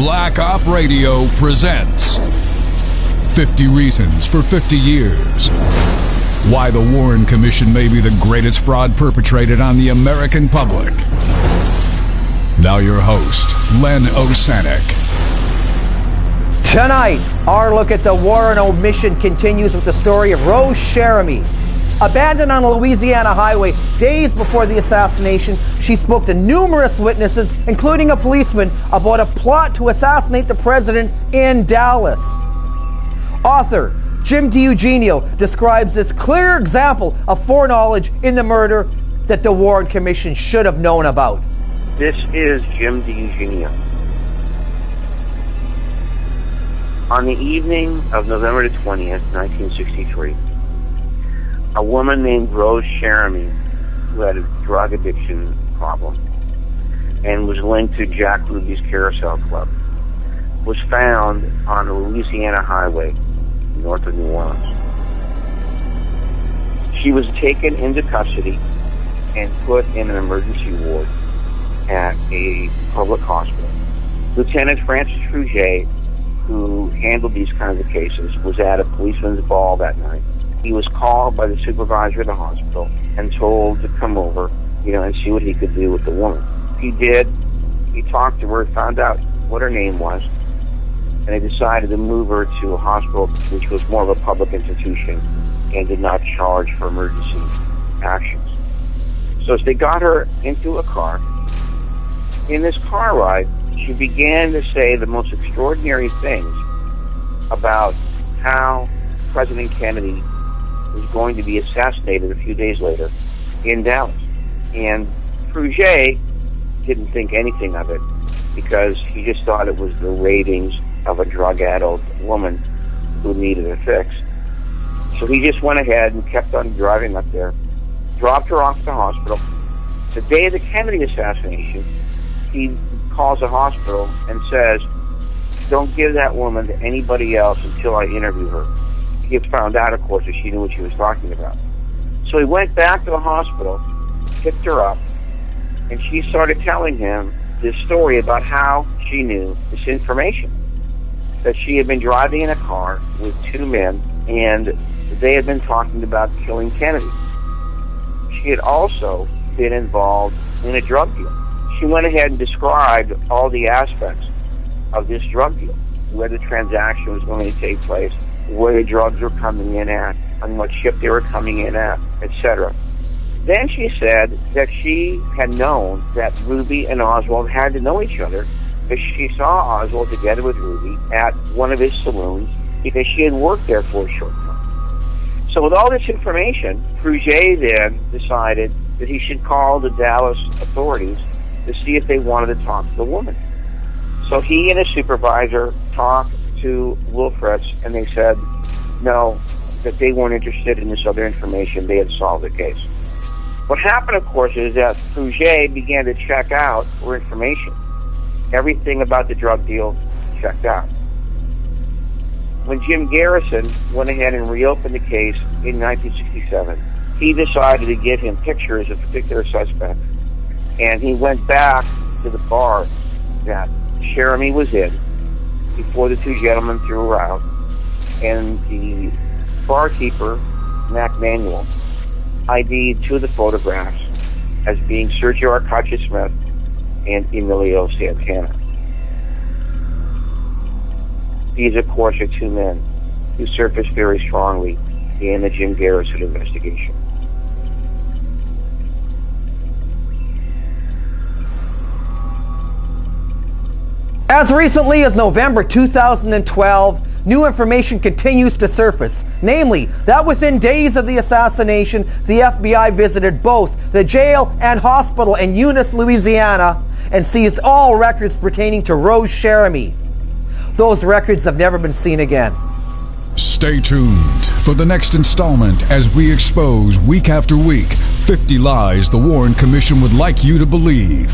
Black Op Radio presents 50 Reasons for 50 Years. Why the Warren Commission may be the greatest fraud perpetrated on the American public. Now your host, Len Osanek. Tonight, our look at the Warren Commission continues with the story of Rose Cherami. Abandoned on a Louisiana highway days before the assassination, she spoke to numerous witnesses, including a policeman, about a plot to assassinate the president in Dallas. Author Jim DiEugenio describes this clear example of foreknowledge in the murder that the Warren Commission should have known about. This is Jim DiEugenio. On the evening of November the 20th, 1963, a woman named Rose Cherami, who had a drug addiction problem and was linked to Jack Ruby's Carousel Club, was found on a Louisiana highway north of New Orleans. She was taken into custody and put in an emergency ward at a public hospital. Lieutenant Francis Fruget, who handled these kinds of cases, was at a policeman's ball that night. He was called by the supervisor of the hospital and told to come over, and see what he could do with the woman. He did. He talked to her, found out what her name was, and they decided to move her to a hospital which was more of a public institution and did not charge for emergency actions. So as they got her into a car, in this car ride, she began to say the most extraordinary things about how President Kennedy was going to be assassinated a few days later in Dallas. And Fruget didn't think anything of it because he just thought it was the ravings of a drug-addled woman who needed a fix. So he just went ahead and kept on driving up there, dropped her off at the hospital. The day of the Kennedy assassination, he calls the hospital and says, "Don't give that woman to anybody else until I interview her." He had found out, of course, that she knew what she was talking about. So he went back to the hospital, picked her up, and she started telling him this story about how she knew this information. That she had been driving in a car with two men, and they had been talking about killing Kennedy. She had also been involved in a drug deal. She went ahead and described all the aspects of this drug deal, where the transaction was going to take place, where the drugs were coming in at, on what ship they were coming in at, etc. Then she said that she had known that Ruby and Oswald had to know each other because she saw Oswald together with Ruby at one of his saloons because she had worked there for a short time. So with all this information, Fruget then decided that he should call the Dallas authorities to see if they wanted to talk to the woman. So he and his supervisor talked to Wilfritz, and they said no, that they weren't interested in this other information. They had solved the case. What happened, of course, is that Fruget began to check out for information. Everything about the drug deal checked out. When Jim Garrison went ahead and reopened the case in 1967, he decided to give him pictures of particular suspects, and he went back to the bar that Cherami was in before the two gentlemen threw her out, and the barkeeper, Mac Manuel, ID'd two of the photographs as being Sergio Arcacha Smith and Emilio Santana. These, of course, are two men who surfaced very strongly in the Jim Garrison investigation. As recently as November 2012, new information continues to surface, namely that within days of the assassination, the FBI visited both the jail and hospital in Eunice, Louisiana, and seized all records pertaining to Rose Cherami. Those records have never been seen again. Stay tuned for the next installment as we expose week after week 50 lies the Warren Commission would like you to believe.